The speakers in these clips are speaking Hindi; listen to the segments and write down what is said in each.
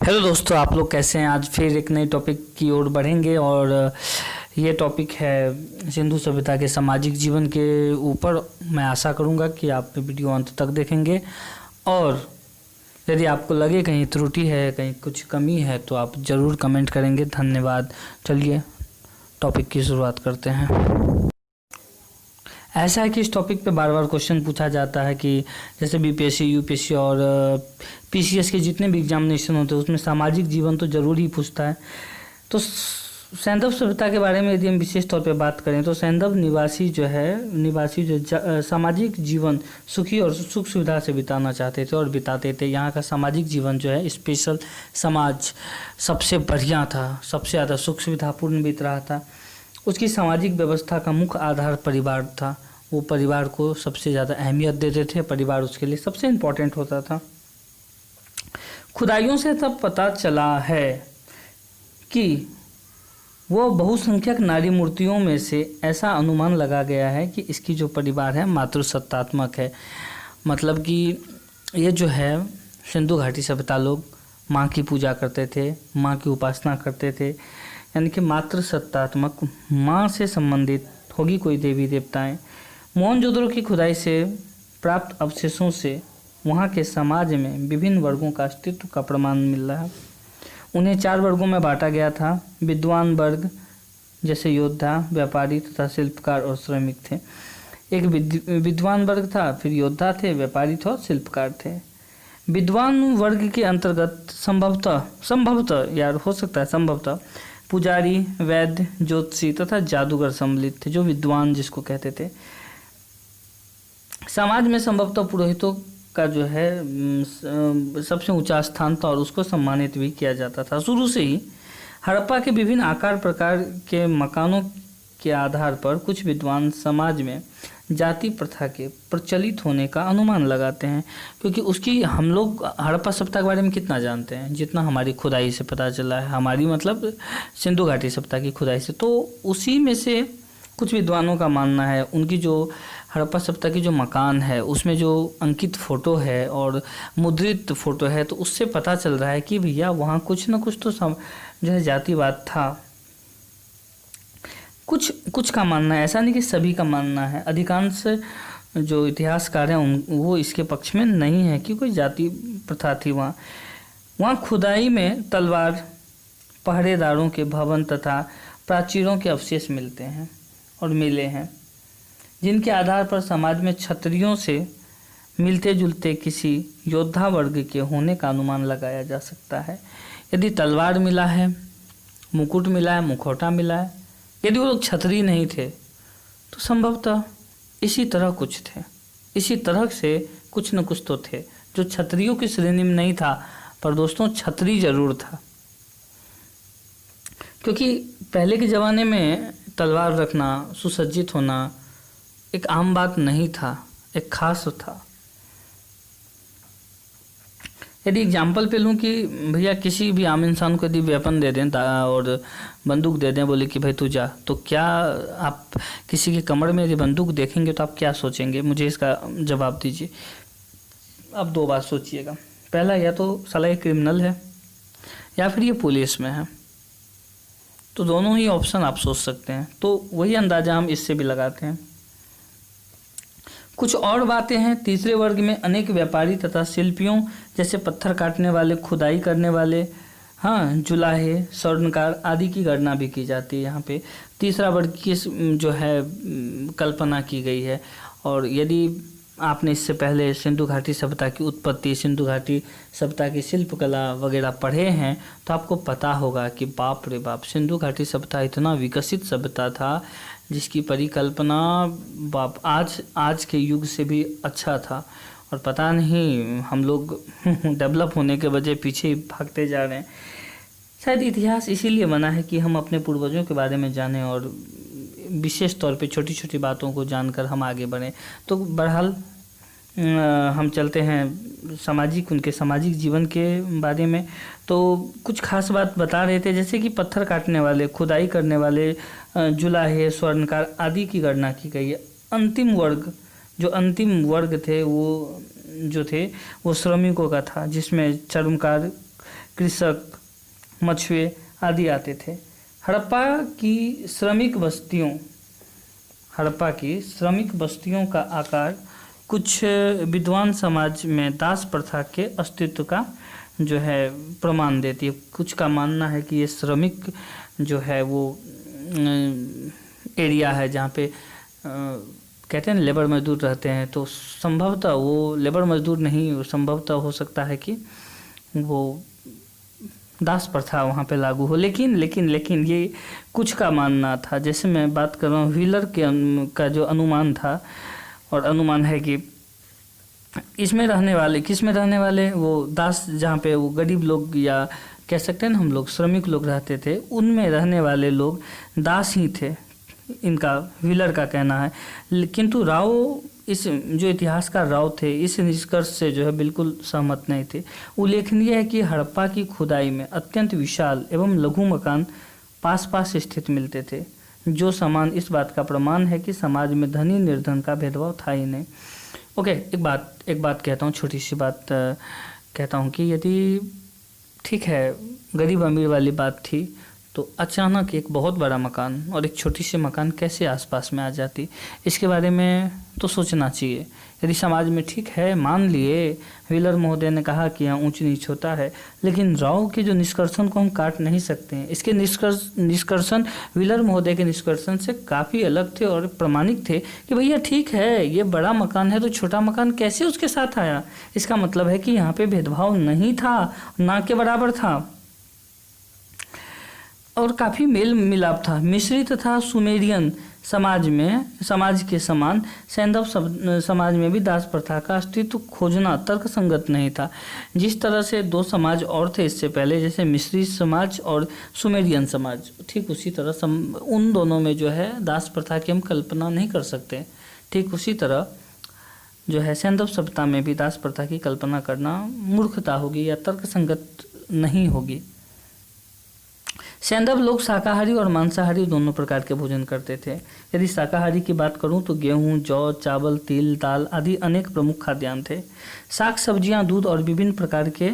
हेलो दोस्तों, आप लोग कैसे हैं। आज फिर एक नए टॉपिक की ओर बढ़ेंगे और ये टॉपिक है सिंधु सभ्यता के सामाजिक जीवन के ऊपर। मैं आशा करूंगा कि आप वीडियो अंत तक देखेंगे और यदि आपको लगे कहीं त्रुटि है, कहीं कुछ कमी है तो आप ज़रूर कमेंट करेंगे। धन्यवाद। चलिए टॉपिक की शुरुआत करते हैं। ऐसा है कि इस टॉपिक पे बार बार क्वेश्चन पूछा जाता है कि जैसे बीपीएससी, यूपीएससी और पीसीएस के जितने भी एग्जामिनेशन होते हैं उसमें सामाजिक जीवन तो ज़रूर ही पूछता है। तो सैंधव सभ्यता के बारे में यदि हम विशेष तौर पे बात करें तो सैंधव निवासी जो सामाजिक जीवन सुखी और सुख सुविधा से बिताना चाहते थे और बिताते थे। यहाँ का सामाजिक जीवन जो है स्पेशल समाज सबसे बढ़िया था, सबसे ज़्यादा सुख सुविधापूर्ण बीत रहा था। उसकी सामाजिक व्यवस्था का मुख्य आधार परिवार था। वो परिवार को सबसे ज़्यादा अहमियत देते थे, परिवार उसके लिए सबसे इम्पोर्टेंट होता था। खुदाइयों से तब पता चला है कि वो बहुसंख्यक नारी मूर्तियों में से ऐसा अनुमान लगा गया है कि इसकी जो परिवार है मातृसत्तात्मक है। मतलब कि ये जो है सिंधु घाटी सभ्यता लोग माँ की पूजा करते थे, माँ की उपासना करते थे, यानी कि मातृसत्तात्मक, माँ से संबंधित होगी कोई देवी देवताएं। मोहनजोदड़ो की खुदाई से प्राप्त अवशेषों से वहाँ के समाज में विभिन्न वर्गों का अस्तित्व का प्रमाण मिल रहा है। उन्हें 4 वर्गों में बांटा गया था। विद्वान वर्ग जैसे योद्धा, व्यापारी तथा शिल्पकार और श्रमिक थे। एक विद्वान वर्ग था, फिर योद्धा थे, व्यापारी थे और शिल्पकार थे। विद्वान वर्ग के अंतर्गत संभवतः यार हो सकता है संभवतः पुजारी, वैद्य, ज्योतिषी तथा जादूगर सम्मिलित थे, जो विद्वान जिसको कहते थे। समाज में संभवतः पुरोहितों का जो है सबसे ऊंचा स्थान था और उसको सम्मानित भी किया जाता था। शुरू से ही हड़प्पा के विभिन्न आकार प्रकार के मकानों के आधार पर कुछ विद्वान समाज में जाति प्रथा के प्रचलित होने का अनुमान लगाते हैं, क्योंकि उसकी हम लोग हड़प्पा सभ्यता के बारे में कितना जानते हैं, जितना हमारी खुदाई से पता चला है, हमारी मतलब सिंधु घाटी सभ्यता की खुदाई से। तो उसी में से कुछ विद्वानों का मानना है, उनकी जो हड़प्पा सभ्यता की जो मकान है उसमें जो अंकित फ़ोटो है और मुद्रित फ़ोटो है, तो उससे पता चल रहा है कि भैया वहाँ कुछ न कुछ तो जो है जातिवाद था। कुछ का मानना है, ऐसा नहीं कि सभी का मानना है। अधिकांश जो इतिहासकार हैं वो इसके पक्ष में नहीं है कि कोई जाति प्रथा थी वहाँ खुदाई में तलवार, पहरेदारों के भवन तथा प्राचीरों के अवशेष मिलते हैं और मिले हैं, जिनके आधार पर समाज में क्षत्रियों से मिलते जुलते किसी योद्धा वर्ग के होने का अनुमान लगाया जा सकता है। यदि तलवार मिला है, मुकुट मिला है, मुखौटा मिला है, यदि वो लोग क्षत्रिय नहीं थे तो संभवतः इसी तरह कुछ थे, इसी तरह से कुछ न कुछ तो थे जो क्षत्रियों की श्रेणी में नहीं था, पर दोस्तों क्षत्रिय जरूर था। क्योंकि पहले के ज़माने में तलवार रखना, सुसज्जित होना एक आम बात नहीं था, एक खास था। यदि एग्जाम्पल पे लूँ कि भैया किसी भी आम इंसान को यदि वेपन दे दें और बंदूक दे दें, बोले कि भाई तू जा, तो क्या आप किसी के कमर में यदि बंदूक देखेंगे तो आप क्या सोचेंगे? मुझे इसका जवाब दीजिए। अब 2 बात सोचिएगा। पहला, या तो साला ये क्रिमिनल है या फिर ये पुलिस में है। तो दोनों ही ऑप्शन आप सोच सकते हैं। तो वही अंदाज़ा हम इससे भी लगाते हैं। कुछ और बातें हैं। तीसरे वर्ग में अनेक व्यापारी तथा शिल्पियों जैसे पत्थर काटने वाले, खुदाई करने वाले, जुलाहे, स्वर्णकार आदि की गणना भी की जाती है। यहाँ पे तीसरा वर्ग की जो है कल्पना की गई है। और यदि आपने इससे पहले सिंधु घाटी सभ्यता की उत्पत्ति, सिंधु घाटी सभ्यता की शिल्पकला वगैरह पढ़े हैं तो आपको पता होगा कि बाप रे बाप, सिंधु घाटी सभ्यता इतना विकसित सभ्यता था जिसकी परिकल्पना बाप आज के युग से भी अच्छा था। और पता नहीं हम लोग डेवलप होने के वजह पीछे ही भागते जा रहे हैं। शायद इतिहास इसीलिए बना है कि हम अपने पूर्वजों के बारे में जानें और विशेष तौर पे छोटी छोटी बातों को जानकर हम आगे बढ़ें। तो बहरहाल हम चलते हैं उनके सामाजिक जीवन के बारे में। तो कुछ खास बात बता रहे थे, जैसे कि पत्थर काटने वाले, खुदाई करने वाले, जुलाहे, स्वर्णकार आदि की गणना की गई है। अंतिम वर्ग थे वो जो थे वो श्रमिकों का था, जिसमें चर्मकार कृषक, मछुए आदि आते थे। हड़प्पा की श्रमिक बस्तियों का आकार कुछ विद्वान समाज में दास प्रथा के अस्तित्व का जो है प्रमाण देती है। कुछ का मानना है कि ये श्रमिक जो है वो एरिया है जहाँ पे कहते हैं लेबर मजदूर रहते हैं, तो संभवतः वो लेबर मजदूर नहीं, संभवतः हो सकता है कि वो दास प्रथा वहाँ पे लागू हो। लेकिन ये कुछ का मानना था। जैसे मैं बात कर रहा हूँ व्हीलर का जो अनुमान था, और अनुमान है कि इसमें रहने वाले, किस में रहने वाले, वो दास जहाँ पे वो गरीब लोग या कह सकते हैं ना हम लोग श्रमिक लोग रहते थे, उनमें रहने वाले लोग दास ही थे, इनका व्हीलर का कहना है। किंतु राव, इस जो इतिहासकार राव थे, इस निष्कर्ष से जो है बिल्कुल सहमत नहीं थे। उल्लेखनीय है कि हड़प्पा की खुदाई में अत्यंत विशाल एवं लघु मकान पास पास स्थित मिलते थे, जो समान इस बात का प्रमाण है कि समाज में धनी निर्धन का भेदभाव था ही नहीं। ओके, एक बात कहता हूँ, छोटी सी बात कहता हूँ कि यदि ठीक है गरीब अमीर वाली बात थी, तो अचानक एक बहुत बड़ा मकान और एक छोटी सी मकान कैसे आसपास में आ जाती, इसके बारे में तो सोचना चाहिए। यदि समाज में ठीक है, मान लिए व्हीलर महोदय ने कहा कि यहाँ ऊंच नीच होता है, लेकिन राव के जो निष्कर्षण को हम काट नहीं सकते हैं। इसके निष्कर्षण व्हीलर महोदय के निष्कर्षण से काफ़ी अलग थे और प्रमाणिक थे कि भैया ठीक है ये बड़ा मकान है तो छोटा मकान कैसे उसके साथ आया। इसका मतलब है कि यहाँ पे भेदभाव नहीं था, ना के बराबर था, और काफ़ी मेल मिलाप था। मिस्री तथा सुमेरियन समाज के समान सैंधव समाज में भी दास प्रथा का अस्तित्व खोजना तर्कसंगत नहीं था। जिस तरह से दो समाज और थे इससे पहले, जैसे मिस्री समाज और सुमेरियन समाज, ठीक उसी तरह उन दोनों में जो है दास प्रथा की हम कल्पना नहीं कर सकते। ठीक उसी तरह जो है सैंधव सभ्यता में भी दास प्रथा की कल्पना करना मूर्खता होगी या तर्कसंगत नहीं होगी। सैंधव लोग शाकाहारी और मांसाहारी दोनों प्रकार के भोजन करते थे। यदि शाकाहारी की बात करूं तो गेहूं, जौ, चावल, तिल, दाल आदि अनेक प्रमुख खाद्यान्न थे। साग सब्जियां, दूध और विभिन्न प्रकार के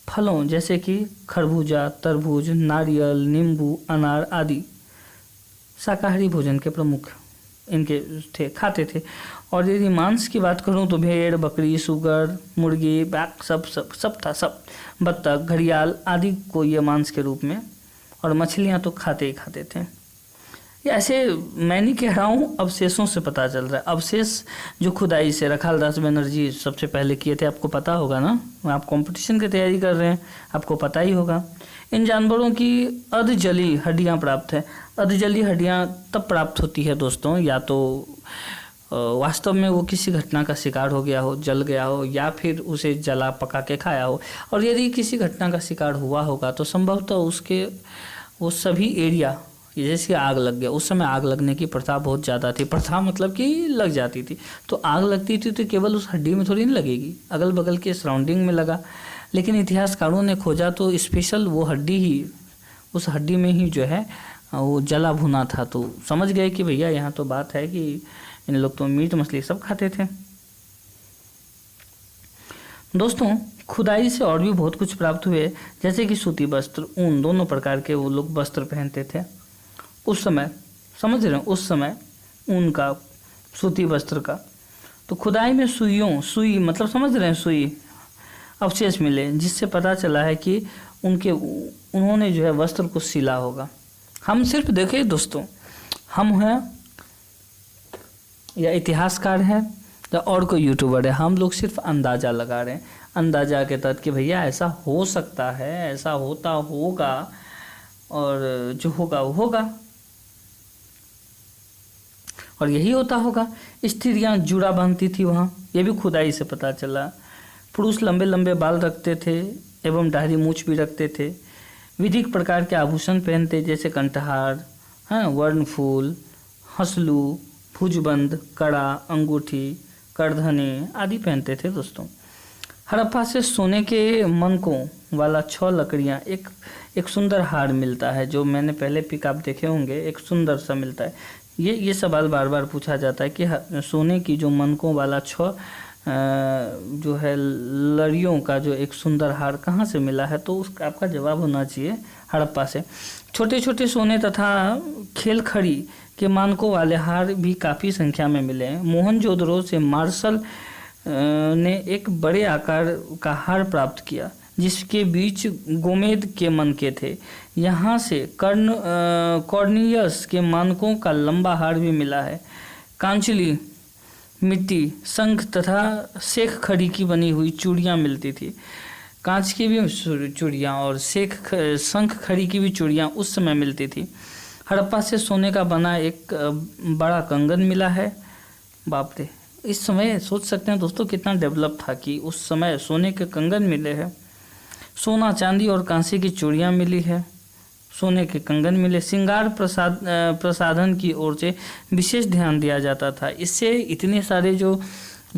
फलों जैसे कि खरबूजा, तरबूज, नारियल, नींबू, अनार आदि शाकाहारी भोजन के प्रमुख इनके खाते थे। और यदि मांस की बात करूं तो भेड़, बकरी, सुगर, मुर्गी, बैक सब था, सब बत्तख, घड़ियाल आदि को ये मांस के रूप में, और मछलियां तो खाते ही खाते थे। ये ऐसे मैं नहीं कह रहा हूँ, अवशेषों से पता चल रहा है। अवशेष जो खुदाई से रखाल दास बनर्जी सबसे पहले किए थे, आपको पता होगा ना, आप कंपटीशन की तैयारी कर रहे हैं, आपको पता ही होगा। इन जानवरों की अधजली हड्डियाँ प्राप्त है। अधजली हड्डियाँ तब प्राप्त होती है दोस्तों, या तो वास्तव में वो किसी घटना का शिकार हो गया हो, जल गया हो, या फिर उसे जला पका के खाया हो। और यदि किसी घटना का शिकार हुआ होगा तो संभवतः उसके वो सभी एरिया, जैसे आग लग गया, उस समय आग लगने की प्रथा बहुत ज़्यादा थी। प्रथा मतलब कि लग जाती थी, तो आग लगती थी तो केवल उस हड्डी में थोड़ी नहीं लगेगी, अगल बगल के सराउंडिंग में लगा। लेकिन इतिहासकारों ने खोजा तो स्पेशल वो हड्डी ही, उस हड्डी में ही जो है वो जला भुना था। तो समझ गए कि भैया यहाँ तो बात है कि इन लोग तो मीट मछली सब खाते थे। दोस्तों खुदाई से और भी बहुत कुछ प्राप्त हुए, जैसे कि सूती वस्त्र, ऊन, दोनों प्रकार के वो लोग वस्त्र पहनते थे उस समय। समझ रहे हैं, उस समय ऊन का, सूती वस्त्र का। तो खुदाई में सुई मतलब समझ रहे हैं, सुई अवशेष मिले, जिससे पता चला है कि उन्होंने जो है वस्त्र को सिला होगा। हम सिर्फ देखें दोस्तों, हम हैं या इतिहासकार हैं या और कोई यूट्यूबर है, हम लोग सिर्फ अंदाज़ा लगा रहे हैं, अंदाज़ा के तहत कि भैया ऐसा हो सकता है, ऐसा होता होगा, और जो होगा वो होगा, और यही होता होगा। स्त्रियां जूड़ा बांधती थी वहाँ, ये भी खुदाई से पता चला। पुरुष लंबे लंबे बाल रखते थे एवं दाढ़ी मूछ भी रखते थे। विधिक प्रकार के आभूषण पहनते, जैसे कंठहार, वर्णफूल, हंसलू, भुजबंद, कड़ा, अंगूठी, करधने आदि पहनते थे दोस्तों। हड़प्पा से सोने के मनकों वाला 6 लकड़ियाँ, एक सुंदर हार मिलता है, जो मैंने पहले पिक आप देखे होंगे, एक सुंदर सा मिलता है। ये सवाल बार बार पूछा जाता है कि सोने की जो मनकों वाला 6 जो है लड़ियों का जो एक सुंदर हार कहाँ से मिला है, तो उसका आपका जवाब होना चाहिए हड़प्पा से। छोटे छोटे सोने तथा खेल खड़ी के मानकों वाले हार भी काफ़ी संख्या में मिले हैं। मोहनजोदड़ो से मार्शल ने एक बड़े आकार का हार प्राप्त किया जिसके बीच गोमेद के मनके थे। यहाँ से कॉर्नियस के मानकों का लंबा हार भी मिला है। कांचली, मिट्टी, शंख तथा शेख खड़ी की बनी हुई चूड़ियाँ मिलती थी। कांच की भी चूड़ियाँ और शंख खड़ी की भी चूड़ियाँ उस समय मिलती थी। हड़प्पा से सोने का बना एक बड़ा कंगन मिला है। बाप रे, इस समय सोच सकते हैं दोस्तों कितना डेवलप था कि उस समय सोने के कंगन मिले हैं। सोना, चांदी और कांसे की चूड़ियाँ मिली है, सोने के कंगन मिले। श्रृंगार प्रसाधन की ओर से विशेष ध्यान दिया जाता था। इससे इतने सारे जो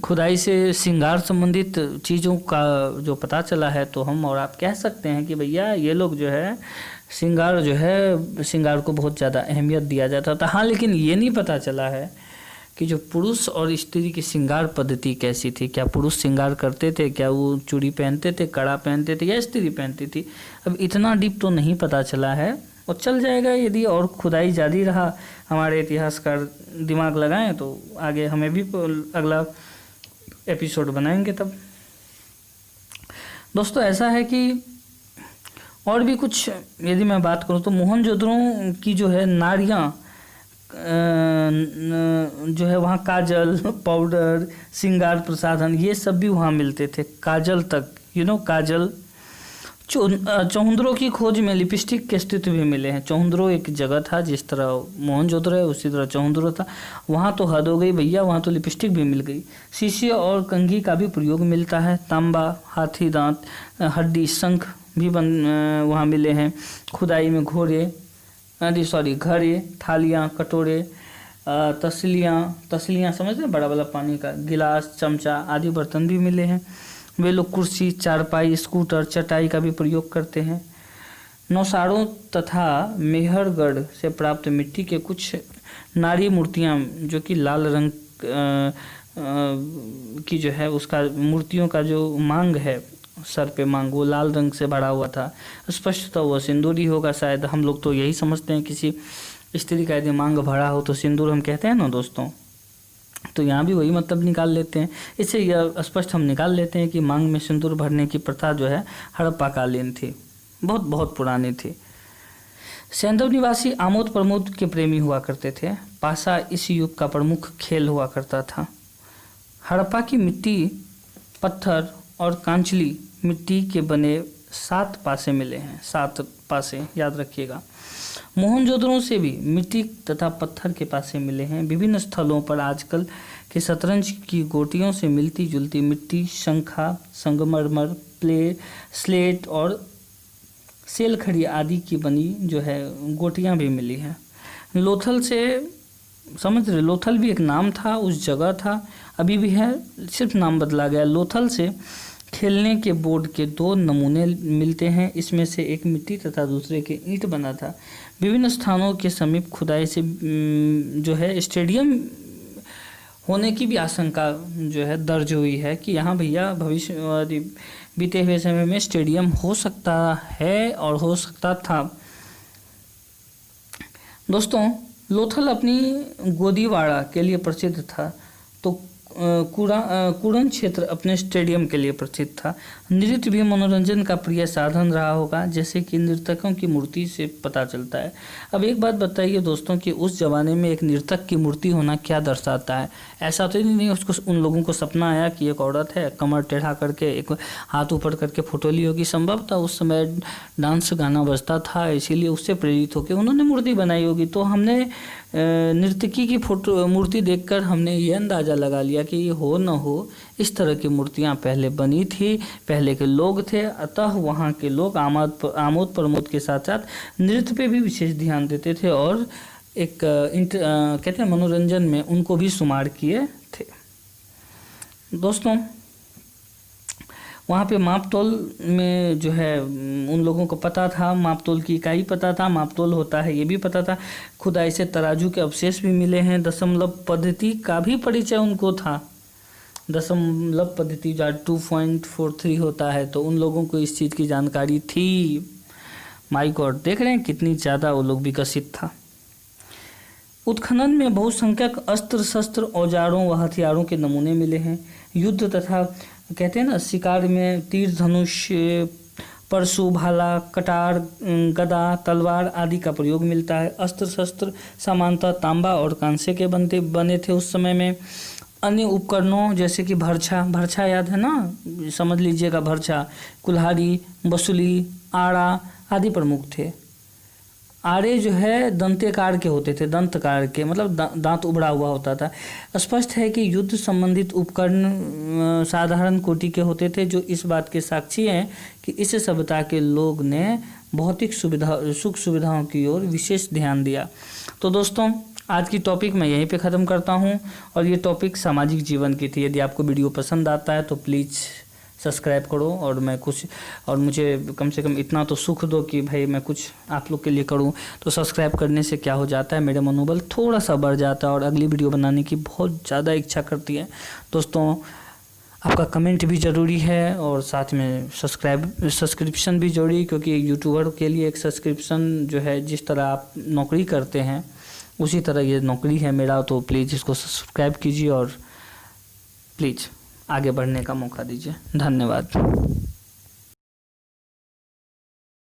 खुदाई से श्रृंगार संबंधित चीज़ों का जो पता चला है, तो हम और आप कह सकते हैं कि भैया ये लोग जो है श्रृंगार को बहुत ज़्यादा अहमियत दिया जाता था। हाँ, लेकिन ये नहीं पता चला है कि जो पुरुष और स्त्री की श्रृंगार पद्धति कैसी थी। क्या पुरुष श्रृंगार करते थे, क्या वो चूड़ी पहनते थे, कड़ा पहनते थे, या स्त्री पहनती थी? अब इतना डीप तो नहीं पता चला है, और चल जाएगा यदि और खुदाई जारी रहा, हमारे इतिहासकार दिमाग लगाएं तो आगे हमें भी अगला एपिसोड बनाएंगे तब। दोस्तों ऐसा है कि और भी कुछ यदि मैं बात करूँ तो मोहनजोदड़ो की जो है नारियाँ जो है वहाँ काजल, पाउडर, श्रृंगार प्रसाधन ये सब भी वहाँ मिलते थे, काजल तक, काजल। चौहंदरो की खोज में लिपस्टिक के अस्तित्व भी मिले हैं। चौहंदरो एक जगह था, जिस तरह मोहनजोदड़ो है उसी तरह चौहंदरो था। वहाँ तो हद हो गई भैया, वहाँ तो लिपस्टिक भी मिल गई। शीशे और कंघी का भी प्रयोग मिलता है। तांबा, हाथी दांत, हड्डी, शंख भी वहाँ मिले हैं। खुदाई में घड़े, थालियाँ, कटोरे, तसलियाँ समझते हैं, बड़ा बड़ा पानी का गिलास, चमचा आदि बर्तन भी मिले हैं। वे लोग कुर्सी, चारपाई, स्कूटर, चटाई का भी प्रयोग करते हैं। नौसाड़ों तथा मेहरगढ़ से प्राप्त मिट्टी के कुछ नारी मूर्तियाँ जो कि लाल रंग की जो है उसका मूर्तियों का जो मांग है, सर पे मांग, वो लाल रंग से भरा हुआ था। स्पष्ट तो वह सिंदूरी होगा शायद। हम लोग तो यही समझते हैं किसी स्त्री का यदि मांग भरा हो तो सिंदूर हम कहते हैं ना दोस्तों, तो यहाँ भी वही मतलब निकाल लेते हैं। इससे यह स्पष्ट हम निकाल लेते हैं कि मांग में सिंदूर भरने की प्रथा जो है हड़प्पा कालीन थी, बहुत बहुत पुरानी थी। सैंधव निवासी आमोद प्रमोद के प्रेमी हुआ करते थे। पासा इस युग का प्रमुख खेल हुआ करता था। हड़प्पा की मिट्टी, पत्थर और कांचली मिट्टी के बने 7 पासे मिले हैं। 7 पासे याद रखिएगा। मोहनजोदड़ो से भी मिट्टी तथा पत्थर के पासे मिले हैं। विभिन्न स्थलों पर आजकल के शतरंज की गोटियों से मिलती जुलती मिट्टी, शंखा, संगमरमर, स्लेट और सेलखड़ी आदि की बनी जो है गोटियां भी मिली हैं। लोथल से, समझ रहे, लोथल भी एक नाम था, उस जगह था, अभी भी है, सिर्फ नाम बदला गया। लोथल से खेलने के बोर्ड के 2 नमूने मिलते हैं। इसमें से एक मिट्टी तथा दूसरे के ईंट बना था। विभिन्न स्थानों के समीप खुदाई से जो है स्टेडियम होने की भी आशंका जो है दर्ज हुई है कि यहाँ भैया भविष्य बीते हुए समय में स्टेडियम हो सकता है और हो सकता था। दोस्तों लोथल अपनी गोदीवाड़ा के लिए प्रसिद्ध था, तो कुड़न क्षेत्र अपने स्टेडियम के लिए प्रसिद्ध था। नृत्य भी मनोरंजन का प्रिय साधन रहा होगा, जैसे कि नर्तकों की मूर्ति से पता चलता है। अब एक बात बताइए दोस्तों कि उस ज़माने में एक नर्तक की मूर्ति होना क्या दर्शाता है? ऐसा तो नहीं उसको, उन लोगों को सपना आया कि एक औरत है, कमर टेढ़ा करके एक हाथ ऊपर करके फोटो ली होगी। संभव था उस समय डांस गाना बजता था, इसीलिए उससे प्रेरित होकर उन्होंने मूर्ति बनाई होगी। तो हमने नर्तकी की मूर्ति देखकर हमने ये अंदाज़ा लगा लिया कि ये हो न हो इस तरह की मूर्तियाँ पहले बनी थी, पहले के लोग थे, अतः वहाँ के लोग आमोद प्रमोद के साथ साथ नृत्य पे भी विशेष ध्यान देते थे और एक कहते हैं मनोरंजन में उनको भी शुमार किए थे। दोस्तों वहाँ पे मापतोल में जो है उन लोगों को पता था, मापतोल की इकाई पता था, मापतोल होता है ये भी पता था। खुदाई से तराजू के अवशेष भी मिले हैं। दशमलव पद्धति का भी परिचय उनको था। दशमलव पद्धति जो 2.43 होता है, तो उन लोगों को इस चीज़ की जानकारी थी। माय गॉड, देख रहे हैं कितनी ज़्यादा वो लोग विकसित था। उत्खनन में बहुसंख्यक अस्त्र शस्त्र, औजारों व हथियारों के नमूने मिले हैं। युद्ध तथा कहते हैं ना शिकार में तीर, धनुष, परशु, भाला, कटार, गदा, तलवार आदि का प्रयोग मिलता है। अस्त्र शस्त्र सामान्यतः तांबा और कांसे के बने थे उस समय में। अन्य उपकरणों जैसे कि भरछा याद है ना, समझ लीजिएगा भरछा, कुल्हाड़ी, बसुली, आड़ा आदि प्रमुख थे। आड़े जो है दंतेकार के होते थे, दंतकार के मतलब दांत उभड़ा हुआ होता था। स्पष्ट है कि युद्ध संबंधित उपकरण साधारण कोटि के होते थे, जो इस बात के साक्षी हैं कि इस सभ्यता के लोग ने भौतिक सुख सुविधाओं की ओर विशेष ध्यान दिया। तो दोस्तों, आज की टॉपिक मैं यहीं पे ख़त्म करता हूँ, और ये टॉपिक सामाजिक जीवन की थी। यदि आपको वीडियो पसंद आता है तो प्लीज़ सब्सक्राइब करो, और मुझे कम से कम इतना तो सुख दो कि भाई मैं कुछ आप लोग के लिए करूं। तो सब्सक्राइब करने से क्या हो जाता है, मेरा मनोबल थोड़ा सा बढ़ जाता है और अगली वीडियो बनाने की बहुत ज़्यादा इच्छा करती है। दोस्तों, आपका कमेंट भी ज़रूरी है, और साथ में सब्सक्रिप्शन भी जरूरी, क्योंकि यूट्यूबर के लिए एक सब्सक्रिप्शन जो है, जिस तरह आप नौकरी करते हैं उसी तरह ये नौकरी है मेरा। तो प्लीज़ इसको सब्सक्राइब कीजिए और प्लीज़ आगे बढ़ने का मौका दीजिए। धन्यवाद।